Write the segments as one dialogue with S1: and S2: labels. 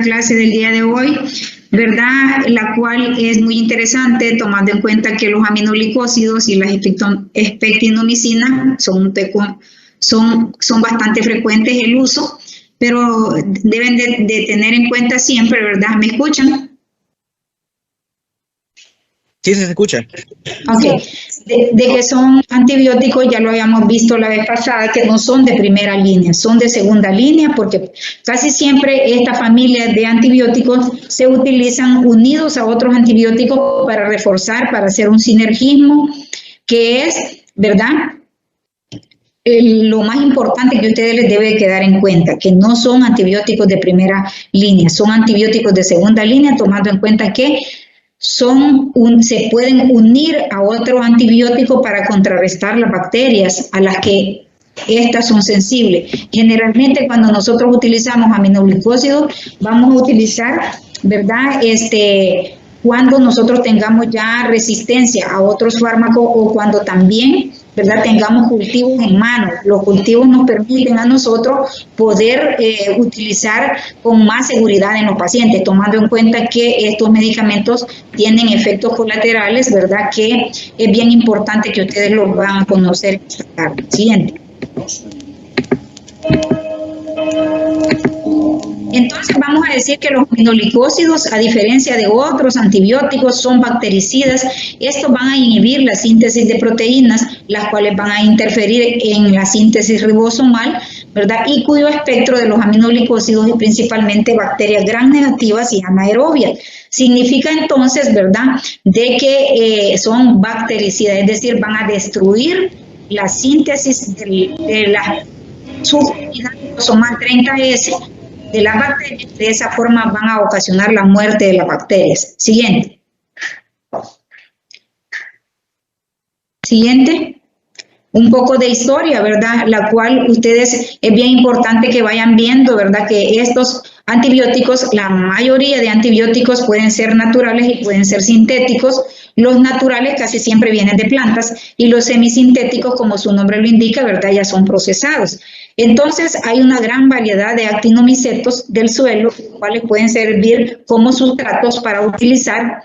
S1: clase del día de hoy, ¿verdad? La cual es muy interesante tomando en cuenta que los aminoglicósidos y las espectinomicinas son bastante frecuentes el uso, pero deben de tener en cuenta siempre, ¿verdad? ¿Me escuchan?
S2: Sí, se escucha.
S1: Ok, de que son antibióticos ya lo habíamos visto la vez pasada, que no son de primera línea, son de segunda línea, porque casi siempre esta familia de antibióticos se utilizan unidos a otros antibióticos para reforzar, para hacer un sinergismo, que es, ¿verdad? Lo más importante que ustedes les debe quedar en cuenta, que no son antibióticos de primera línea, son antibióticos de segunda línea, tomando en cuenta que se pueden unir a otro antibiótico para contrarrestar las bacterias a las que estas son sensibles. Generalmente cuando nosotros utilizamos aminoglicósidos, vamos a utilizar, ¿verdad? Cuando nosotros tengamos ya resistencia a otros fármacos o cuando también, ¿verdad?, tengamos cultivos en mano. Los cultivos nos permiten a nosotros poder utilizar con más seguridad en los pacientes, tomando en cuenta que estos medicamentos tienen efectos colaterales, ¿verdad?, que es bien importante que ustedes los van a conocer. Siguiente. Entonces vamos a decir que los aminoglicósidos, a diferencia de otros antibióticos, son bactericidas. Estos van a inhibir la síntesis de proteínas, las cuales van a interferir en la síntesis ribosomal, ¿verdad? Y cuyo espectro de los aminoglicósidos es principalmente bacterias gram negativas y anaerobias. Significa entonces, ¿verdad?, de que son bactericidas, es decir, van a destruir la síntesis de la subunidad ribosomal 30S de las bacterias. De esa forma van a ocasionar la muerte de las bacterias. Siguiente. Siguiente. Un poco de historia, ¿verdad? La cual ustedes es bien importante que vayan viendo, ¿verdad? Que estos antibióticos, la mayoría de antibióticos pueden ser naturales y pueden ser sintéticos. Los naturales casi siempre vienen de plantas y los semisintéticos, como su nombre lo indica, ¿verdad?, ya son procesados. Entonces, hay una gran variedad de actinomicetos del suelo, los cuales pueden servir como sustratos para utilizar,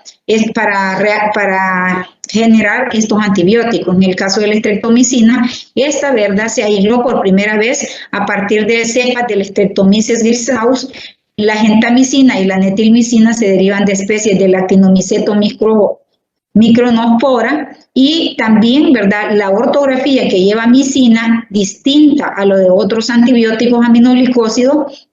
S1: para generar estos antibióticos. En el caso de la streptomicina, esta, ¿verdad?, se aisló por primera vez a partir de cepas del Streptomyces griseus. La gentamicina y la netilmicina se derivan de especies del actinomiceto Micronospora, y también, ¿verdad?, la ortografía que lleva micina, distinta a lo de otros antibióticos aminoglicósidos,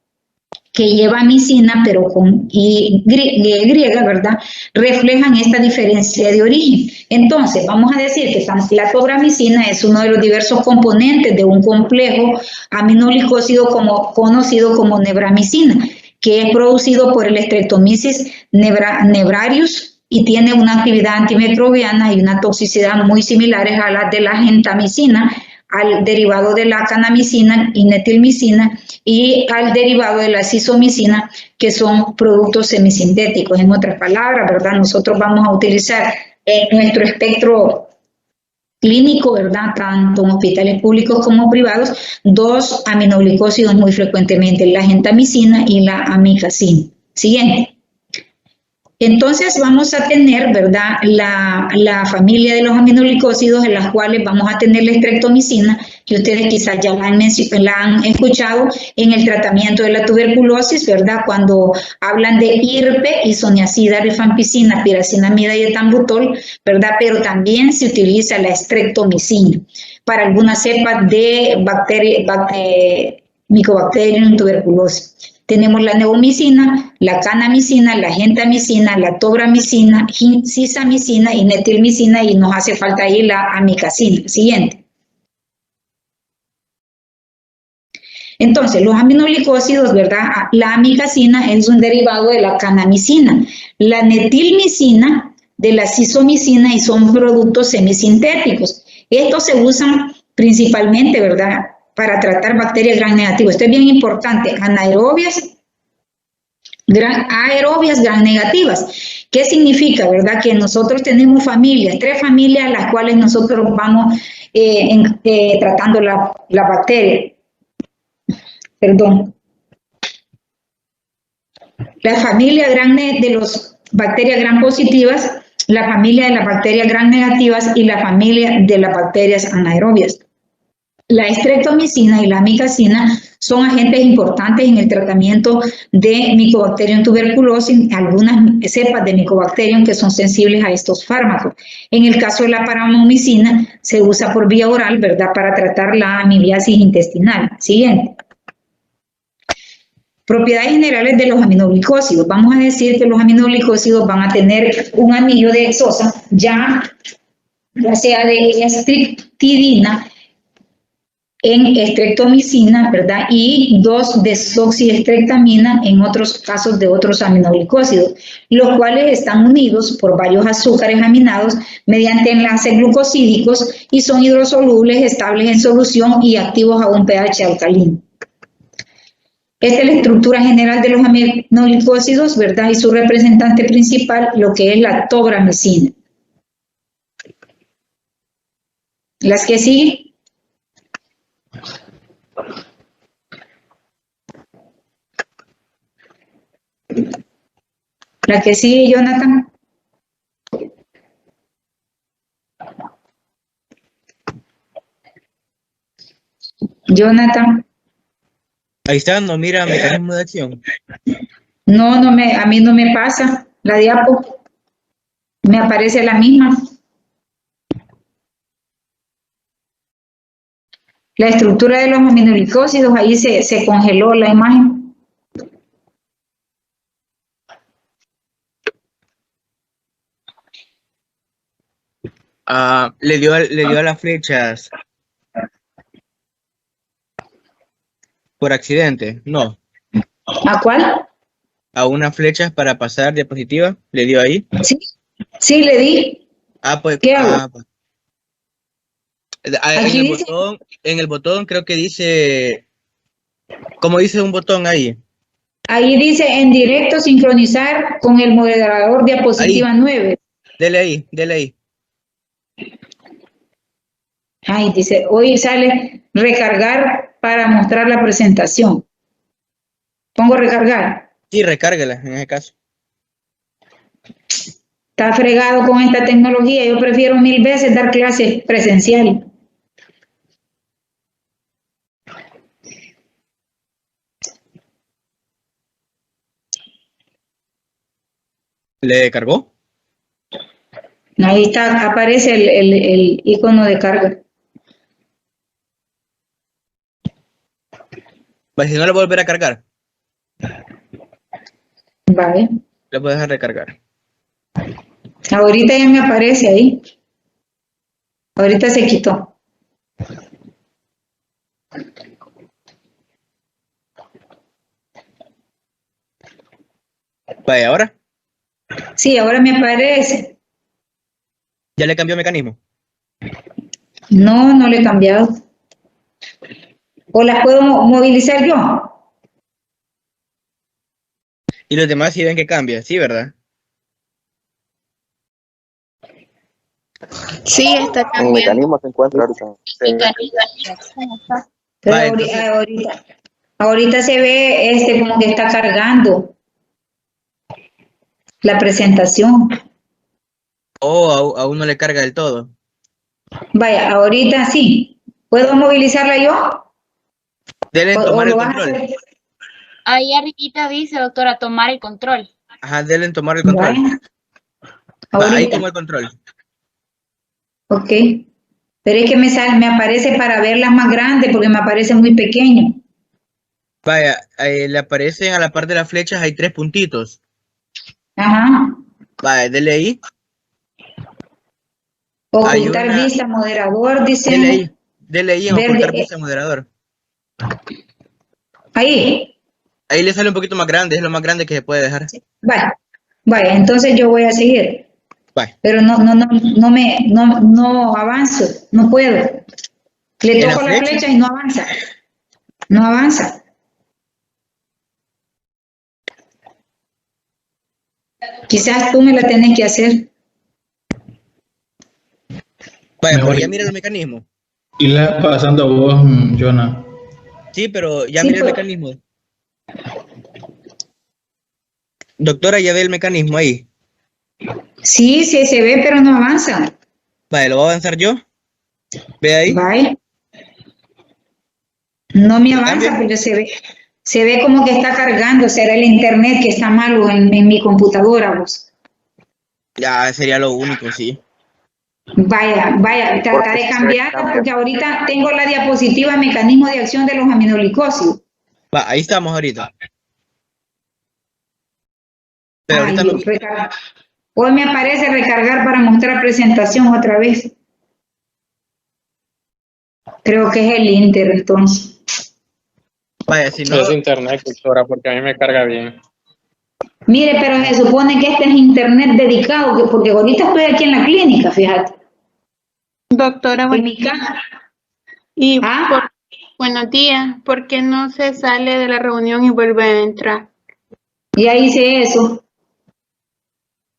S1: que lleva micina, pero con Y griega, ¿verdad?, reflejan esta diferencia de origen. Entonces, vamos a decir que la tobramicina es uno de los diversos componentes de un complejo aminoglicósido conocido como nebramicina, que es producido por el Streptomyces nebrarius, y tiene una actividad antimicrobiana y una toxicidad muy similares a las de la gentamicina, al derivado de la canamicina y netilmicina y al derivado de la cisomicina, que son productos semisintéticos. En otras palabras, ¿verdad?, nosotros vamos a utilizar en nuestro espectro clínico, ¿verdad?, tanto en hospitales públicos como privados, dos aminoglicósidos muy frecuentemente, la gentamicina y la amicacina. Siguiente. Entonces vamos a tener, ¿verdad?, la familia de los aminoglicósidos, en las cuales vamos a tener la streptomicina, que ustedes quizás ya la han escuchado en el tratamiento de la tuberculosis, ¿verdad?, cuando hablan de IRPE, isoniazida, rifampicina, piracinamida y etambutol, ¿verdad?, pero también se utiliza la streptomicina para algunas cepas de Mycobacterium en tuberculosis. Tenemos la neomicina, la canamicina, la gentamicina, la tobramicina, cisamicina y netilmicina, y nos hace falta ahí la amicacina. Siguiente. Entonces, los aminoglicósidos, ¿verdad? La amicacina es un derivado de la canamicina, la netilmicina de la cisomicina, y son productos semisintéticos. Estos se usan principalmente, ¿verdad?, para tratar bacterias gram negativas. Esto es bien importante, aerobias gram negativas. ¿Qué significa, verdad? Que nosotros tenemos familias, 3 familias, las cuales nosotros vamos tratando la bacteria. Perdón. La familia de los bacterias gram positivas, la familia de las bacterias gram negativas y la familia de las bacterias anaerobias. La estreptomicina y la amicacina son agentes importantes en el tratamiento de Mycobacterium tuberculosis, algunas cepas de Mycobacterium que son sensibles a estos fármacos. En el caso de la paromomicina se usa por vía oral, ¿verdad?, para tratar la amibiasis intestinal. Siguiente. Propiedades generales de los aminoglicósidos. Vamos a decir que los aminoglicósidos van a tener un anillo de hexosa, ya sea de estrictidina en estreptomicina, ¿verdad? Y 2-desoxiestreptamina en otros casos de otros aminoglicósidos, los cuales están unidos por varios azúcares aminados mediante enlaces glucosídicos y son hidrosolubles, estables en solución y activos a un pH alcalino. Esta es la estructura general de los aminoglicósidos, ¿verdad? Y su representante principal, lo que es la tobramicina. Las que siguen. La que sigue, Jonathan. Jonathan.
S2: Ahí está, no mira mecanismo de acción.
S1: No, a mí no me pasa la diapo. Me aparece la misma. La estructura de los aminoglicósidos, ahí se congeló la imagen.
S2: Le dio a las flechas por accidente, no.
S1: ¿A cuál?
S2: A unas flechas para pasar diapositiva, le dio ahí.
S1: Sí, le di.
S2: Pues.
S1: ¿Qué hago?
S2: En el botón creo que dice, ¿cómo dice un botón ahí?
S1: Ahí dice en directo sincronizar con el moderador diapositiva
S2: ahí.
S1: 9.
S2: Dele ahí.
S1: Ahí dice, hoy sale recargar para mostrar la presentación. ¿Pongo recargar?
S2: Sí, recárguela en ese caso.
S1: Está fregado con esta tecnología. Yo prefiero 1000 veces dar clases presenciales.
S2: ¿Le cargó?
S1: Ahí está, aparece el icono de carga.
S2: Pues si no, le voy a volver a cargar.
S1: Vale.
S2: Le puedo dejar recargar.
S1: Ahorita ya me aparece ahí. Ahorita se quitó.
S2: Vaya, ¿ahora?
S1: Sí, ahora me aparece.
S2: ¿Ya le cambió mecanismo?
S1: No, no le he cambiado. ¿O las puedo movilizar yo?
S2: Y los demás sí ven que cambia, sí, ¿verdad?
S3: Sí, está cambiando.
S4: El mecanismo se encuentra ahorita.
S1: Pero ahorita se ve como que está cargando la presentación.
S2: Aún no le carga del todo.
S1: Vaya, ahorita sí. ¿Puedo movilizarla yo?
S2: Dele en tomar el control.
S3: Ahí arribita dice, doctora, tomar el control.
S2: Ajá, dele en tomar el control. Ahí tomó el control.
S1: Ok. Pero es que me aparece para verla más grande porque me aparece muy pequeño.
S2: Vaya, le aparecen a la par de las flechas, hay 3 puntitos.
S1: Ajá.
S2: Vaya, dele ahí.
S1: Ocultar vista, moderador, dice.
S2: Dele ahí en ocultar vista, moderador.
S1: Ahí.
S2: Ahí le sale un poquito más grande, es lo más grande que se puede dejar.
S1: Vaya, entonces yo voy a seguir.
S2: Vaya.
S1: Pero no avanzo, no puedo. Le toco la flecha y no avanza. No avanza. Quizás tú me la tenés que hacer.
S2: Vaya, pero ya mira el mecanismo.
S5: Y la pasando a vos, Jonah.
S2: Sí, pero ya mira el mecanismo. Doctora, ya ve el mecanismo ahí.
S1: Sí, sí se ve, pero no avanza.
S2: Vale, lo voy a avanzar yo. Ve ahí.
S1: Bye. No me
S2: ¿Le
S1: avanza
S2: cambio?
S1: porque se ve como que está cargando. Será el internet que está malo en mi computadora, vos.
S2: Ya sería lo único, sí.
S1: Vaya, vaya, trata
S4: Porque
S1: de
S4: si se ve que
S1: cambiarla
S4: cambia.
S1: porque ahorita tengo la diapositiva mecanismo de acción de los aminoglicósidos.
S2: Va, ahí estamos ahorita. Pero
S1: Ay,
S2: ahorita no.
S1: Dios, hoy me aparece recargar para mostrar presentación otra vez. Creo que es el Inter, entonces.
S2: Vaya, si no.
S5: Es internet, doctora, porque a mí me carga bien.
S1: Mire, pero se supone que este es internet dedicado, porque ahorita estoy aquí en la clínica, fíjate.
S6: Doctora,
S1: En mi casa.
S6: y
S1: Ah,
S6: buenos días. ¿Por qué no se sale de la reunión y vuelve a entrar?
S1: ya hice eso.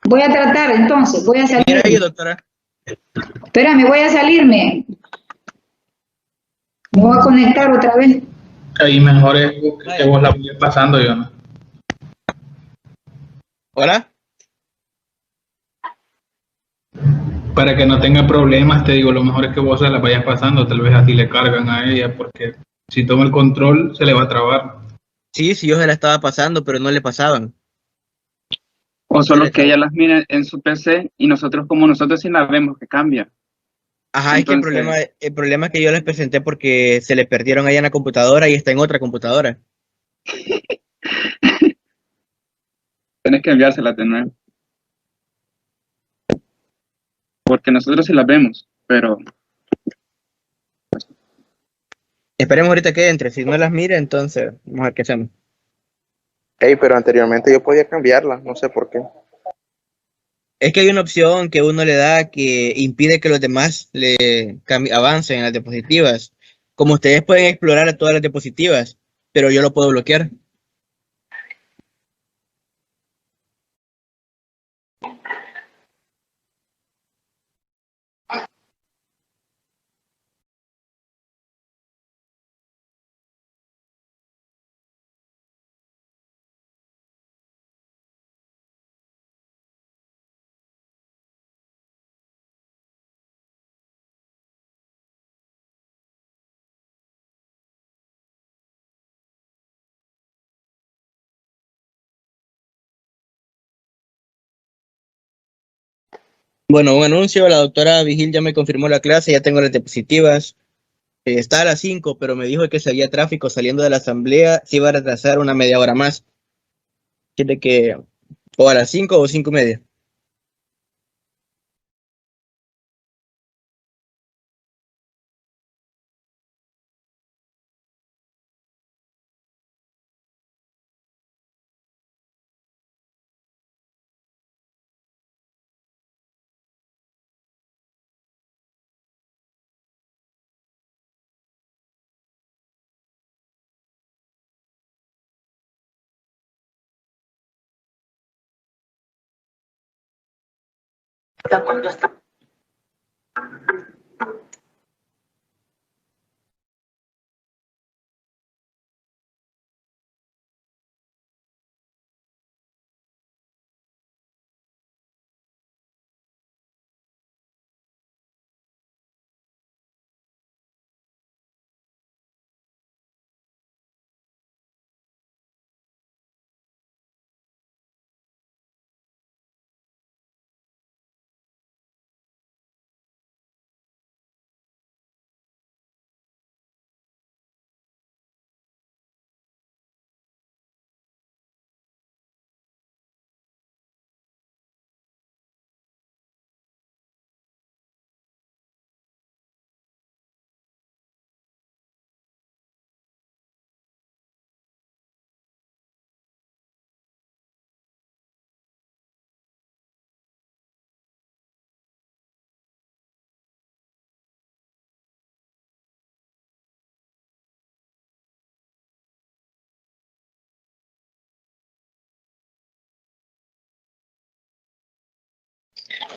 S1: Voy a tratar entonces, voy a
S2: Mira ahí,
S1: salirme.
S2: doctora.
S1: Espérame, voy a salirme. Me voy a conectar otra vez.
S5: Ahí mejor es que vos la vayas pasando, yo no.
S2: Hola.
S5: Para que no tenga problemas, te digo, lo mejor es que vos se la vayas pasando, tal vez así le cargan a ella, porque si toma el control se le va a trabar.
S2: Sí, sí, yo se la estaba pasando, pero no le pasaban.
S4: O
S2: Se le
S4: solo que
S2: trabó.
S4: ella las mire en su PC y nosotros, como nosotros sí la vemos que cambia.
S2: Ajá, es que
S4: Entonces,
S2: el problema es que yo les presenté porque se le perdieron allá en la computadora y está en otra computadora.
S4: tenés que enviárselas de nuevo. Porque nosotros sí las vemos, pero
S2: Esperemos ahorita que entre. Si no las mira, entonces vamos a ver qué hacemos.
S7: Ey, pero anteriormente yo podía cambiarla, no sé por qué.
S2: Es que hay una opción que uno le da que impide que los demás avancen en las diapositivas. Como ustedes pueden explorar todas las diapositivas, pero yo lo puedo bloquear. Bueno, un anuncio, la doctora Vigil ya me confirmó la clase, ya tengo las diapositivas. Está a las 5, pero me dijo que si había tráfico saliendo de la asamblea, se iba a retrasar una media hora más. Quiere que o a las 5 o 5:30.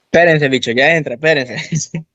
S2: Espérense, bicho, ya entra, espérense.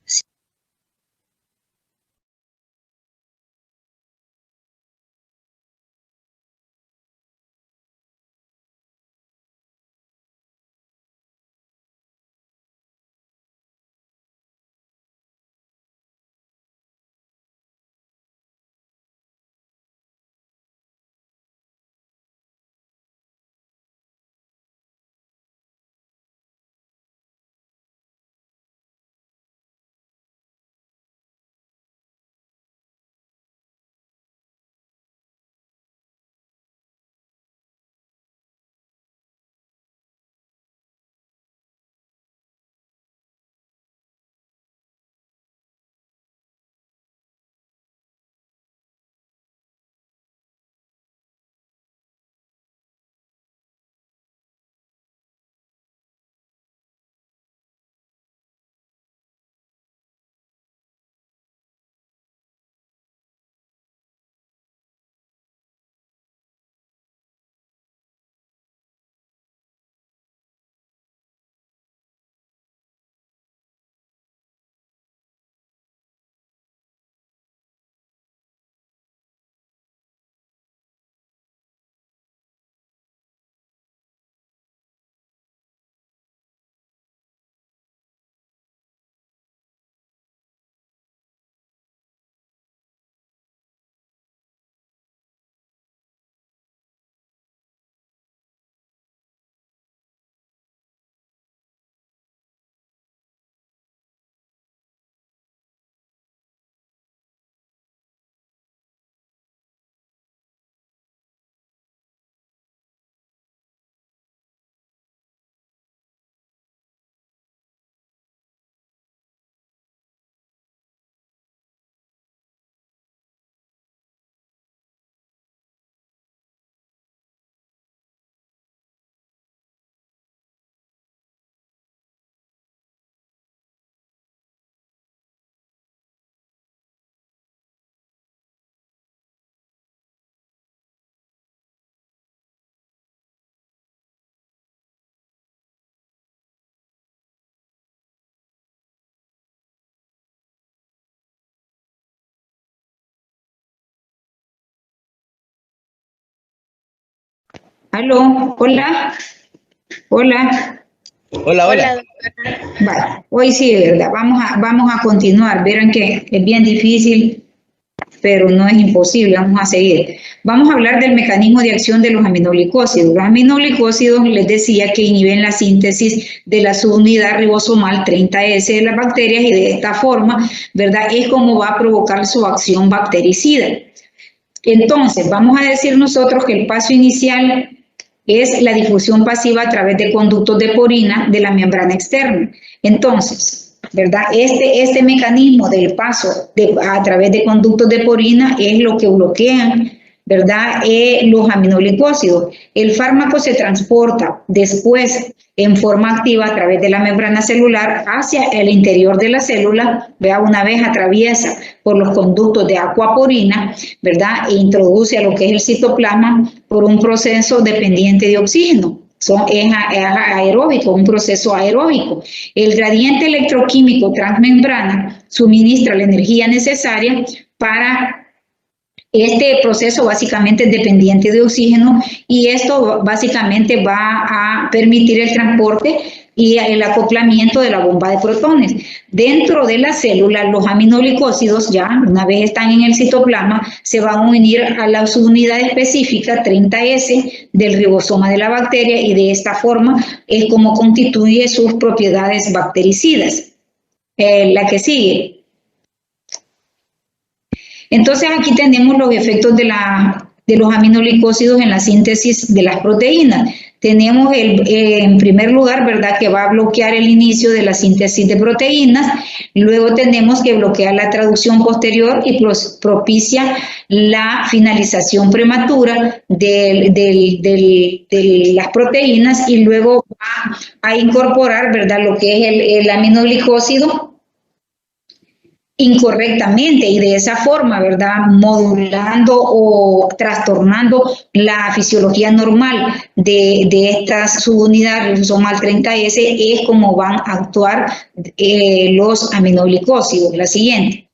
S1: Aló, hola. Hola.
S2: Hola, hola.
S1: Vale, hoy sí, de verdad, vamos a continuar. Verán que es bien difícil, pero no es imposible, vamos a seguir. Vamos a hablar del mecanismo de acción de los aminoglicósidos. Los aminoglicósidos, les decía que inhiben la síntesis de la subunidad ribosomal 30S de las bacterias y de esta forma, ¿verdad? Es como va a provocar su acción bactericida. Entonces, vamos a decir nosotros que el paso inicial es la difusión pasiva a través de conductos de porina de la membrana externa. Entonces, ¿verdad? Este mecanismo del paso a través de conductos de porina es lo que bloquean, ¿verdad? Los aminoglicósidos. El fármaco se transporta después en forma activa a través de la membrana celular hacia el interior de la célula, ¿verdad? Una vez atraviesa por los conductos de aquaporina, ¿verdad? E introduce a lo que es el citoplasma por un proceso dependiente de oxígeno. Es aeróbico, un proceso aeróbico. El gradiente electroquímico transmembrana suministra la energía necesaria para este proceso, básicamente es dependiente de oxígeno, y esto básicamente va a permitir el transporte y el acoplamiento de la bomba de protones. Dentro de la célula, los aminoglicósidos, ya una vez están en el citoplasma, se van a unir a la subunidad específica 30S del ribosoma de la bacteria, y de esta forma es como constituye sus propiedades bactericidas. La que sigue. Entonces aquí tenemos los efectos de los aminoglicósidos en la síntesis de las proteínas. Tenemos en primer lugar, ¿verdad?, que va a bloquear el inicio de la síntesis de proteínas. Luego tenemos que bloquear la traducción posterior y propicia la finalización prematura de las proteínas, y luego va a incorporar, ¿verdad?, lo que es el aminoglicósido incorrectamente, y de esa forma, ¿verdad?, modulando o trastornando la fisiología normal de esta subunidad ribosomal 30S, es como van a actuar los aminoglicósidos. La siguiente.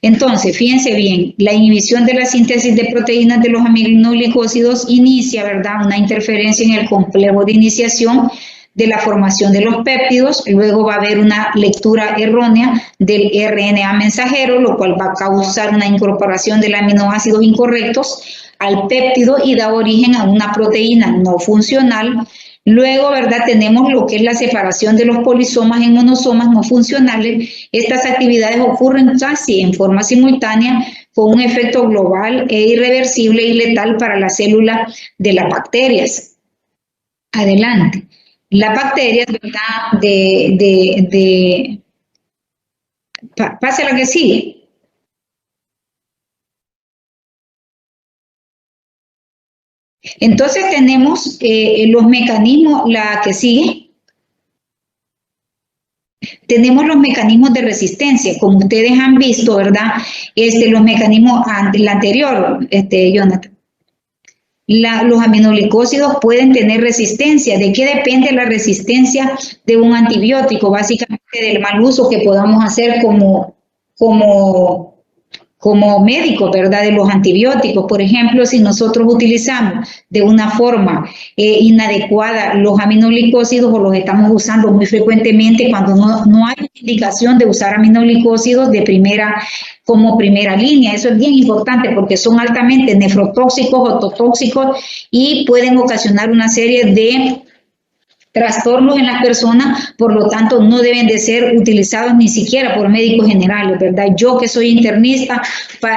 S1: Entonces, fíjense bien, la inhibición de la síntesis de proteínas de los aminoglicósidos inicia, ¿verdad?, una interferencia en el complejo de iniciación de la formación de los péptidos. Luego va a haber una lectura errónea del RNA mensajero, lo cual va a causar una incorporación de aminoácidos incorrectos al péptido y da origen a una proteína no funcional. Luego, ¿verdad?, tenemos lo que es la separación de los polisomas en monosomas no funcionales. Estas actividades ocurren casi en forma simultánea, con un efecto global e irreversible y letal para la célula de las bacterias. Adelante. Las bacterias, ¿verdad?, pase a la que sigue. Entonces tenemos los mecanismos, la que sigue. Tenemos los mecanismos de resistencia, como ustedes han visto, ¿verdad? Los mecanismos, la anterior, Jonathan. Los aminoglicósidos pueden tener resistencia. ¿De qué depende la resistencia de un antibiótico? Básicamente del mal uso que podamos hacer como médicos, ¿verdad?, de los antibióticos. Por ejemplo, si nosotros utilizamos de una forma inadecuada los aminoglicósidos, o los estamos usando muy frecuentemente cuando no hay indicación de usar aminoglicósidos como primera línea. Eso es bien importante porque son altamente nefrotóxicos, ototóxicos, y pueden ocasionar una serie de trastornos en las personas. Por lo tanto, no deben de ser utilizados ni siquiera por médicos generales, ¿verdad? Yo, que soy internista,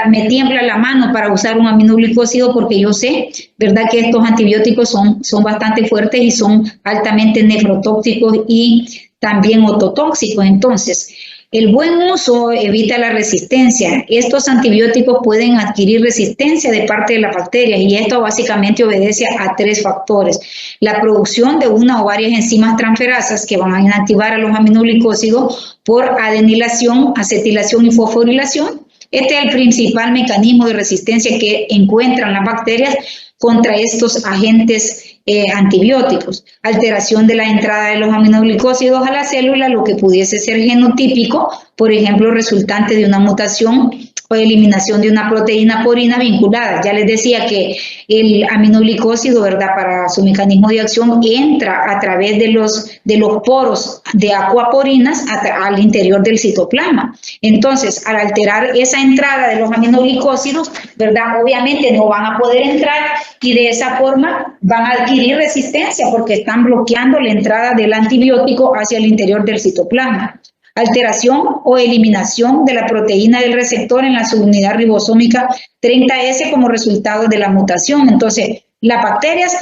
S1: me tiembla la mano para usar un aminoglicósido, porque yo sé, ¿verdad?, que estos antibióticos son bastante fuertes y son altamente nefrotóxicos y también ototóxicos. Entonces, el buen uso evita la resistencia. Estos antibióticos pueden adquirir resistencia de parte de las bacterias, y esto básicamente obedece a 3 factores. La producción de una o varias enzimas transferasas que van a inactivar a los aminoglicósidos por adenilación, acetilación y fosforilación. Este es el principal mecanismo de resistencia que encuentran las bacterias contra estos agentes antibióticos. Alteración de la entrada de los aminoglicósidos a la célula, lo que pudiese ser genotípico, por ejemplo, resultante de una mutación o eliminación de una proteína porina vinculada. Ya les decía que el aminoglicósido, ¿verdad?, para su mecanismo de acción entra a través de los poros de aquaporinas al interior del citoplasma. Entonces, al alterar esa entrada de los aminoglicósidos, ¿verdad?, obviamente no van a poder entrar y de esa forma van a adquirir resistencia porque están bloqueando la entrada del antibiótico hacia el interior del citoplasma. Alteración o eliminación de la proteína del receptor en la subunidad ribosómica 30S como resultado de la mutación. Entonces, las bacterias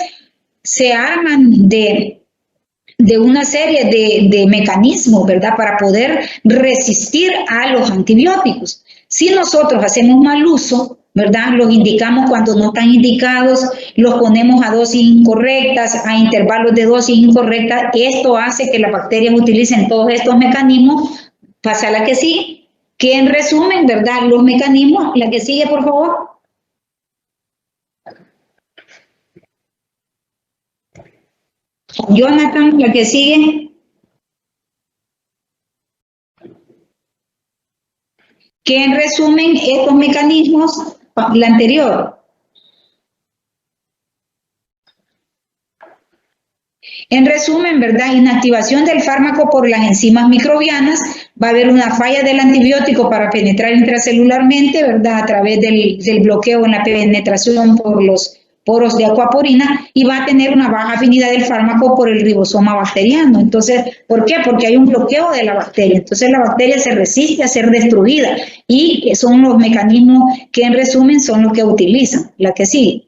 S1: se arman de una serie de mecanismos, ¿verdad?, para poder resistir a los antibióticos. Si nosotros hacemos mal uso, ¿verdad?, los indicamos cuando no están indicados, los ponemos a dosis incorrectas, a intervalos de dosis incorrectas, esto hace que las bacterias utilicen todos estos mecanismos. Pasa a la que sigue, que en resumen, ¿verdad?, los mecanismos, la que sigue, por favor. Jonathan, la que sigue. Que en resumen, estos mecanismos, la anterior. En resumen, ¿verdad?, inactivación del fármaco por las enzimas microbianas, va a haber una falla del antibiótico para penetrar intracelularmente, ¿verdad?, a través del bloqueo en la penetración por los poros de aquaporina, y va a tener una baja afinidad del fármaco por el ribosoma bacteriano. Entonces, ¿por qué? Porque hay un bloqueo de la bacteria. Entonces, la bacteria se resiste a ser destruida y son los mecanismos que en resumen son los que utilizan. La que sigue.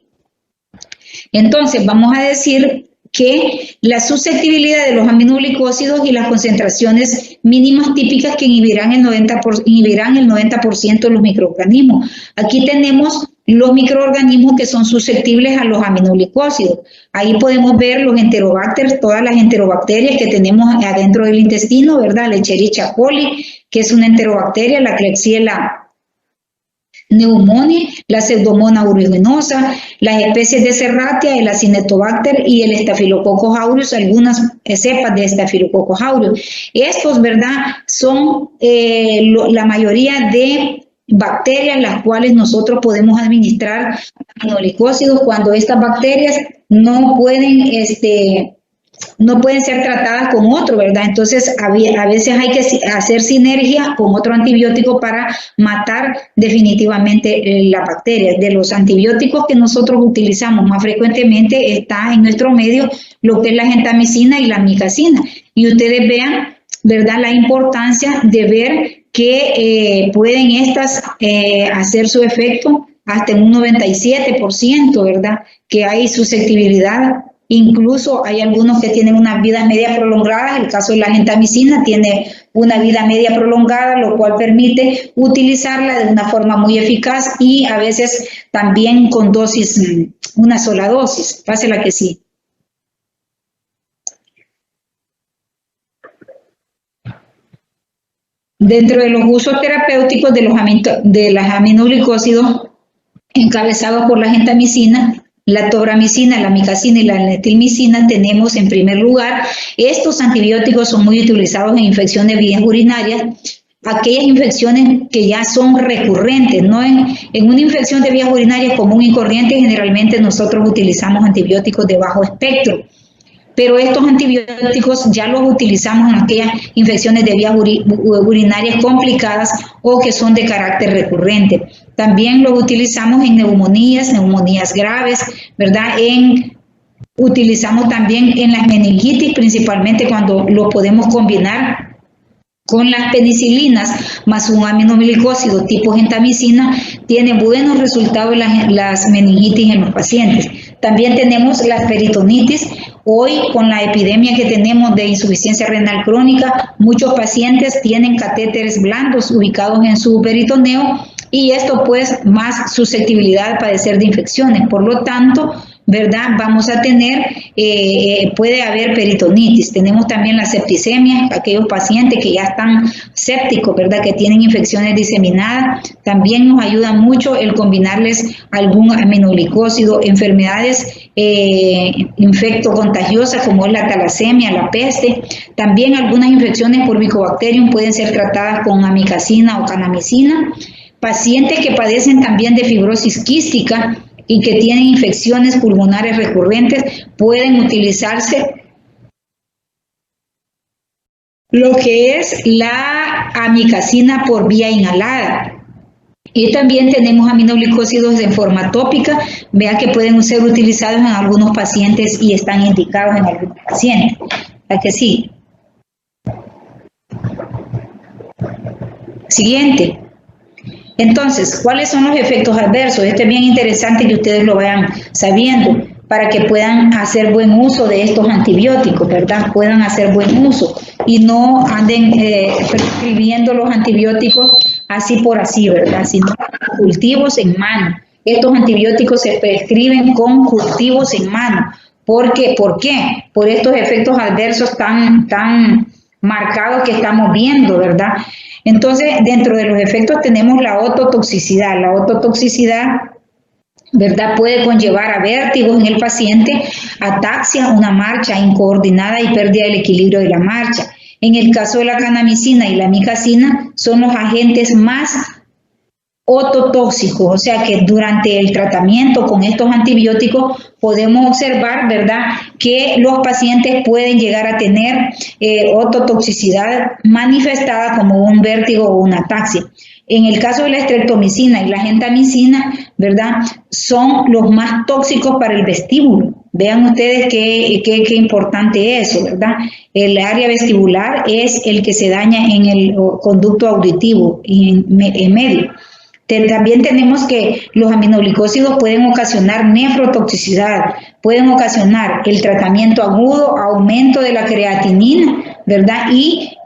S1: Entonces, vamos a decir que la susceptibilidad de los aminoglicósidos y las concentraciones mínimas típicas que inhibirán el 90% de los microorganismos. Aquí tenemos los microorganismos que son susceptibles a los aminoglicósidos. Ahí podemos ver los enterobacter, todas las enterobacterias que tenemos adentro del intestino, ¿verdad? La Escherichia coli, que es una enterobacteria, la Klebsiella pneumoniae, la Pseudomonas aeruginosa, las especies de Serratia, el Acinetobacter y el Staphylococcus aureus, algunas cepas de Staphylococcus aureus. Estos, ¿verdad?, son la mayoría de bacterias las cuales nosotros podemos administrar aminoglicósidos cuando estas bacterias no pueden ser tratadas con otro, ¿verdad? Entonces, a veces hay que hacer sinergia con otro antibiótico para matar definitivamente las bacterias. De los antibióticos que nosotros utilizamos más frecuentemente está en nuestro medio lo que es la gentamicina y la amicacina. Y ustedes vean, ¿verdad?, la importancia de ver que pueden estas hacer su efecto hasta en un 97%, ¿verdad?, que hay susceptibilidad. Incluso hay algunos que tienen unas vidas medias prolongadas. El caso de la gentamicina tiene una vida media prolongada, lo cual permite utilizarla de una forma muy eficaz y a veces también con dosis, una sola dosis. Pase la que sí. Dentro de los usos terapéuticos de los aminoglicósidos encabezados por la gentamicina, la tobramicina, la amicacina y la metilmicina, tenemos en primer lugar, estos antibióticos son muy utilizados en infecciones de vías urinarias, aquellas infecciones que ya son recurrentes, ¿no? En una infección de vías urinarias común y corriente, generalmente nosotros utilizamos antibióticos de bajo espectro. Pero estos antibióticos ya los utilizamos en aquellas infecciones de vías urinarias complicadas o que son de carácter recurrente. También los utilizamos en neumonías graves, ¿verdad? Utilizamos también en las meningitis, principalmente cuando lo podemos combinar con las penicilinas más un aminoglicósido tipo gentamicina, tiene buenos resultados las meningitis en los pacientes. También tenemos las peritonitis. Hoy, con la epidemia que tenemos de insuficiencia renal crónica, muchos pacientes tienen catéteres blandos ubicados en su peritoneo y esto pues más susceptibilidad a padecer de infecciones. Por lo tanto, ¿verdad?, vamos a tener, puede haber peritonitis. Tenemos también la septicemia, aquellos pacientes que ya están sépticos, ¿verdad?, que tienen infecciones diseminadas. También nos ayuda mucho el combinarles algún aminoglicósido, enfermedades infectocontagiosas como es la talasemia, la peste. También algunas infecciones por Mycobacterium pueden ser tratadas con amicacina o kanamicina. Pacientes que padecen también de fibrosis quística y que tienen infecciones pulmonares recurrentes pueden utilizarse lo que es la amikacina por vía inhalada. Y también tenemos aminoglicósidos en forma tópica, vea que pueden ser utilizados en algunos pacientes y están indicados en algunos pacientes. ¿A que sí? Siguiente. Entonces, ¿cuáles son los efectos adversos? Este es bien interesante que ustedes lo vayan sabiendo para que puedan hacer buen uso de estos antibióticos, ¿verdad? Puedan hacer buen uso y no anden prescribiendo los antibióticos así por así, ¿verdad? Sino cultivos en mano. Estos antibióticos se prescriben con cultivos en mano. ¿Por qué? Por estos efectos adversos tan marcados que estamos viendo, ¿verdad? Entonces, dentro de los efectos tenemos la ototoxicidad. La ototoxicidad, ¿verdad?, puede conllevar a vértigos en el paciente, ataxia, una marcha incoordinada y pérdida del equilibrio de la marcha. En el caso de la kanamicina y la amikacina, son los agentes más ototóxicos, o sea que durante el tratamiento con estos antibióticos podemos observar, ¿verdad?, que los pacientes pueden llegar a tener ototoxicidad manifestada como un vértigo o una ataxia. En el caso de la streptomicina y la gentamicina, ¿verdad?, son los más tóxicos para el vestíbulo. Vean ustedes qué importante es eso, ¿verdad? El área vestibular es el que se daña en el conducto auditivo y en medio. También tenemos que los aminoglicósidos pueden ocasionar nefrotoxicidad, pueden ocasionar el tratamiento agudo, aumento de la creatinina, ¿verdad? Y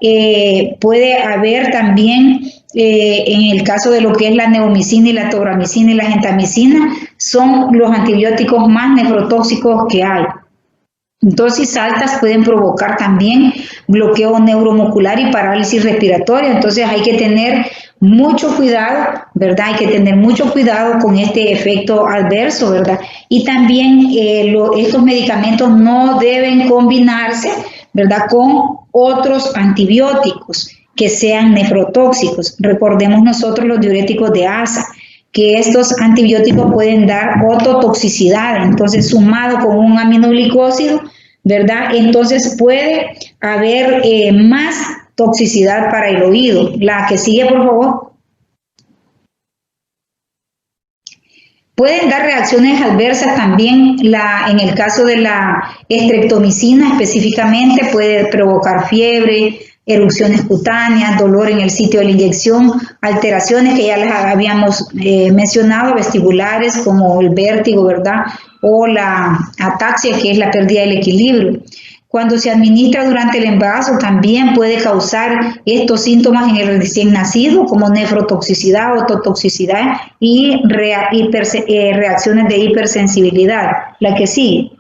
S1: puede haber también, en el caso de lo que es la neomicina y la tobramicina y la gentamicina, son los antibióticos más nefrotóxicos que hay. Dosis altas pueden provocar también bloqueo neuromuscular y parálisis respiratoria, entonces hay que tener mucho cuidado, ¿verdad? Hay que tener mucho cuidado con este efecto adverso, ¿verdad? Y también estos medicamentos no deben combinarse, ¿verdad?, con otros antibióticos que sean nefrotóxicos. Recordemos nosotros los diuréticos de asa, que estos antibióticos pueden dar ototoxicidad, entonces sumado con un aminoglicósido, ¿verdad?, entonces puede haber más toxicidad para el oído. La que sigue, por favor. Pueden dar reacciones adversas también, en el caso de la streptomicina específicamente, puede provocar fiebre, erupciones cutáneas, dolor en el sitio de la inyección, alteraciones que ya les habíamos mencionado, vestibulares como el vértigo, ¿verdad?, o la ataxia, que es la pérdida del equilibrio. Cuando se administra durante el embarazo también puede causar estos síntomas en el recién nacido como nefrotoxicidad, ototoxicidad y reacciones de hipersensibilidad. La que sigue.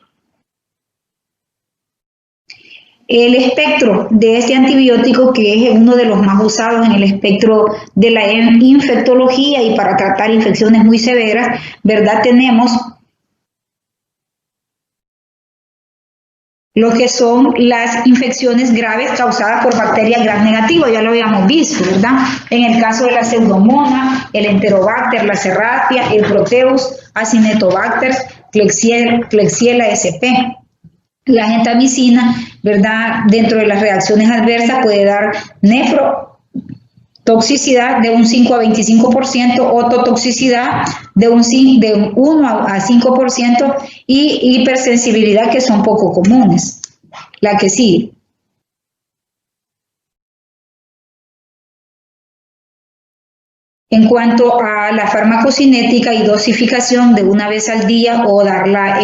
S1: El espectro de este antibiótico, que es uno de los más usados en el espectro de la infectología y para tratar infecciones muy severas, ¿verdad?, tenemos lo que son las infecciones graves causadas por bacterias gram negativas, ya lo habíamos visto, ¿verdad? En el caso de la pseudomonas, el enterobacter, la serratia, el proteus, acinetobacter, klebsiella sp. La gentamicina, ¿verdad?, dentro de las reacciones adversas puede dar nefrotoxicidad de un 5 a 25%, ototoxicidad de 1 a 5% y hipersensibilidad, que son poco comunes. La que sigue. En cuanto a la farmacocinética y dosificación de una vez al día o darla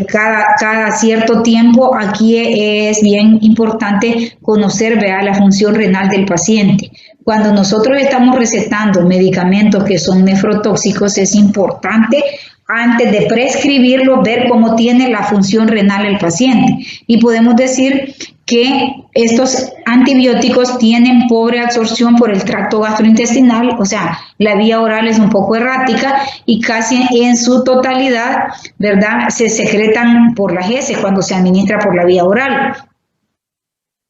S1: cada cierto tiempo, aquí es bien importante conocer, vea, la función renal del paciente. Cuando nosotros estamos recetando medicamentos que son nefrotóxicos, es importante, antes de prescribirlo, ver cómo tiene la función renal el paciente. Y podemos decir que estos antibióticos tienen pobre absorción por el tracto gastrointestinal, o sea, la vía oral es un poco errática y casi en su totalidad, ¿verdad?, se secretan por las heces cuando se administra por la vía oral.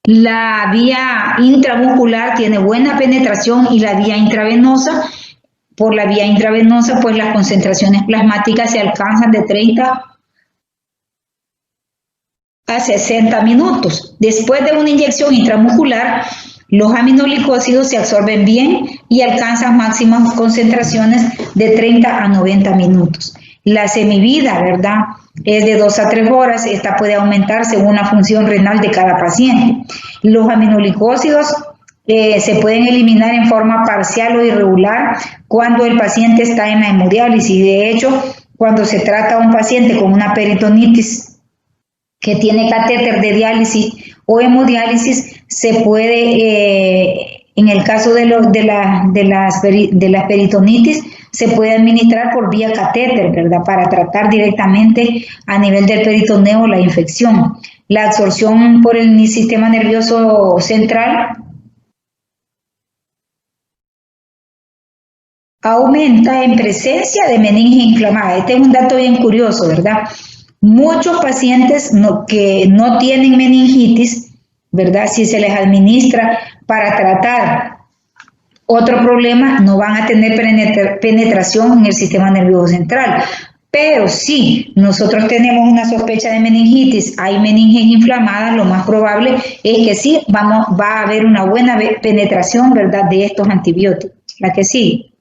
S1: La vía intramuscular tiene buena penetración y la vía intravenosa, por la vía intravenosa, pues las concentraciones plasmáticas se alcanzan de 30 a 60 minutos. Después de una inyección intramuscular, los aminoglicósidos se absorben bien y alcanzan máximas concentraciones de 30 a 90 minutos. La semivida, ¿verdad?, es de 2 a 3 horas. Esta puede aumentar según la función renal de cada paciente. Los aminoglicósidos se pueden eliminar en forma parcial o irregular cuando el paciente está en la hemodiálisis. De hecho, cuando se trata a un paciente con una peritonitis que tiene catéter de diálisis o hemodiálisis, se puede, en el caso de las peritonitis, se puede administrar por vía catéter, ¿verdad?, para tratar directamente a nivel del peritoneo la infección. La absorción por el sistema nervioso central aumenta en presencia de meninge inflamada. Este es un dato bien curioso, ¿verdad? Muchos pacientes que no tienen meningitis, ¿verdad?, si se les administra para tratar otro problema, no van a tener penetración en el sistema nervioso central. Pero si nosotros tenemos una sospecha de meningitis, hay meninges inflamadas, lo más probable es que sí va a haber una buena penetración, ¿verdad?, de estos antibióticos. La que sigue.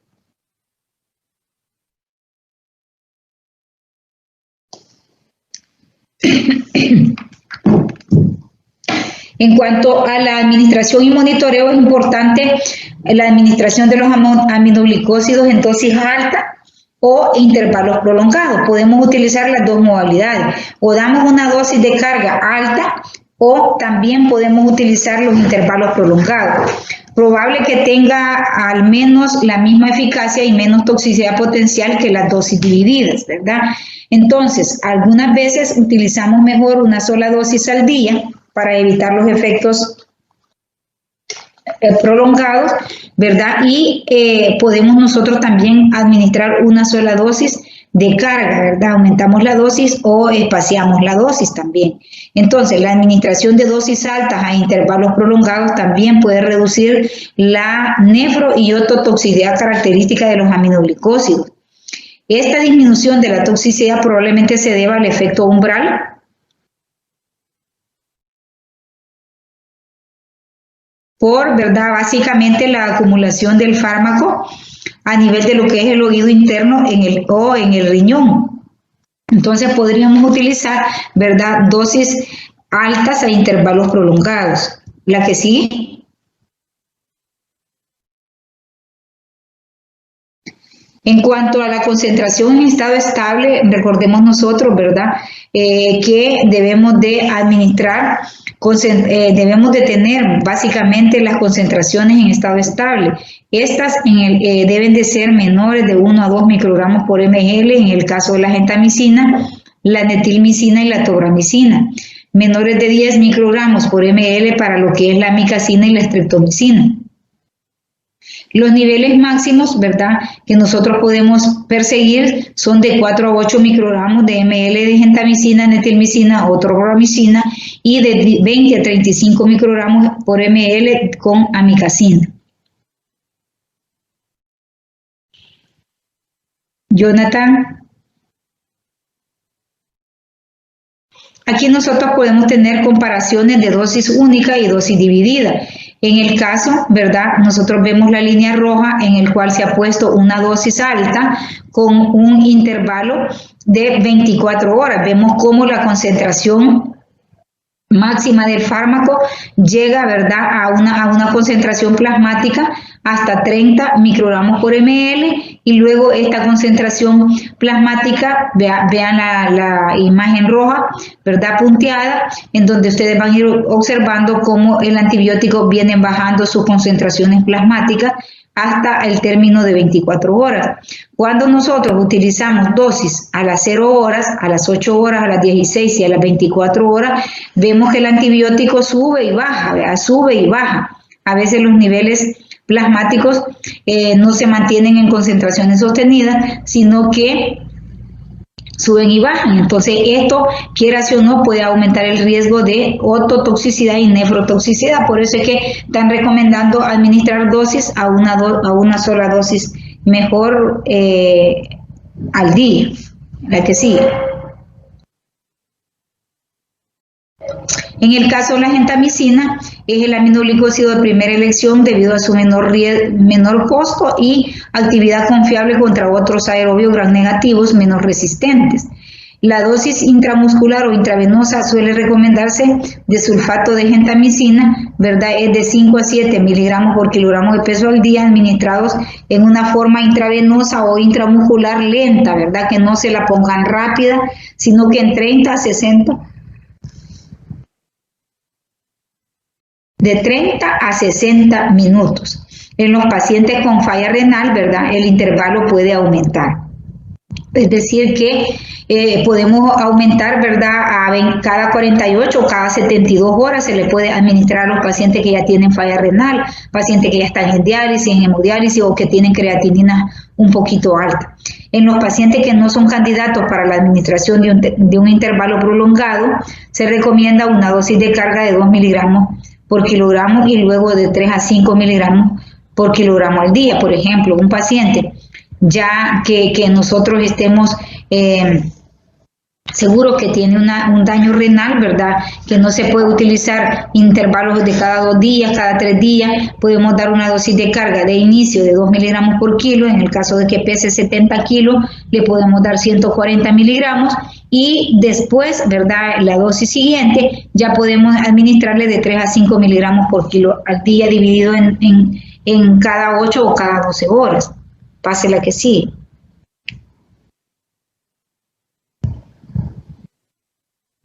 S1: En cuanto a la administración y monitoreo, es importante la administración de los aminoglicósidos en dosis alta o intervalos prolongados. Podemos utilizar las dos modalidades. O damos una dosis de carga alta o también podemos utilizar los intervalos prolongados. Probable que tenga al menos la misma eficacia y menos toxicidad potencial que las dosis divididas, ¿verdad? Entonces, algunas veces utilizamos mejor una sola dosis al día para evitar los efectos prolongados, ¿verdad? Y podemos nosotros también administrar una sola dosis de carga, ¿verdad? Aumentamos la dosis o espaciamos la dosis también. Entonces, la administración de dosis altas a intervalos prolongados también puede reducir la nefro y ototoxicidad característica de los aminoglicósidos. Esta disminución de la toxicidad probablemente se deba al efecto umbral, por, ¿verdad?, básicamente la acumulación del fármaco a nivel de lo que es el oído interno o en el riñón. Entonces podríamos utilizar, ¿verdad?, dosis altas a intervalos prolongados. La que sigue. En cuanto a la concentración en estado estable, recordemos nosotros, ¿verdad?, que debemos de administrar, debemos de tener básicamente las concentraciones en estado estable. Estas deben de ser menores de 1 a 2 microgramos por ml en el caso de la gentamicina, la netilmicina y la tobramicina. Menores de 10 microgramos por ml para lo que es la amicacina y la streptomicina. Los niveles máximos, ¿verdad?, que nosotros podemos perseguir son de 4 a 8 microgramos de ml de gentamicina, netilmicina o tobramicina y de 20 a 35 microgramos por ml con amicacina. Jonathan. Aquí nosotros podemos tener comparaciones de dosis única y dosis dividida. En el caso, ¿verdad?, nosotros vemos la línea roja en el cual se ha puesto una dosis alta con un intervalo de 24 horas. Vemos cómo la concentración máxima del fármaco llega, ¿verdad?, a una concentración plasmática hasta 30 microgramos por ml y luego esta concentración plasmática, vean la imagen roja, ¿verdad?, punteada, en donde ustedes van a ir observando cómo el antibiótico viene bajando sus concentraciones plasmáticas hasta el término de 24 horas. Cuando nosotros utilizamos dosis a las 0 horas, a las 8 horas, a las 16 y a las 24 horas, vemos que el antibiótico sube y baja, ¿verdad?, sube y baja. A veces los niveles plasmáticos no se mantienen en concentraciones sostenidas, sino que suben y bajan. Entonces esto, quieras o no, puede aumentar el riesgo de ototoxicidad y nefrotoxicidad. Por eso es que están recomendando administrar dosis a una sola dosis, mejor al día, la que sigue. En el caso de la gentamicina, es el aminoglicósido de primera elección debido a su menor costo y actividad confiable contra otros aerobios gram negativos menos resistentes. La dosis intramuscular o intravenosa suele recomendarse de sulfato de gentamicina, ¿verdad? Es de 5 a 7 miligramos por kilogramo de peso al día, administrados en una forma intravenosa o intramuscular lenta, ¿verdad? Que no se la pongan rápida, sino que en 30 a 60 de 30 a 60 minutos. En los pacientes con falla renal, ¿verdad?, el intervalo puede aumentar. Es decir, que podemos aumentar, ¿verdad?, a cada 48 o cada 72 horas se le puede administrar a los pacientes que ya tienen falla renal, pacientes que ya están en diálisis, en hemodiálisis o que tienen creatinina un poquito alta. En los pacientes que no son candidatos para la administración de un intervalo prolongado, se recomienda una dosis de carga de 2 miligramos por kilogramo y luego de 3 a 5 miligramos por kilogramo al día. Por ejemplo, un paciente ya que nosotros estemos seguros que tiene un daño renal, ¿verdad?, que no se puede utilizar intervalos de cada 2 días, cada 3 días, podemos dar una dosis de carga de inicio de 2 miligramos por kilo. En el caso de que pese 70 kilos, le podemos dar 140 miligramos y después, ¿verdad?, la dosis siguiente ya podemos administrarle de 3 a 5 miligramos por kilo al día, dividido en cada 8 o cada 12 horas. Pase la que sigue.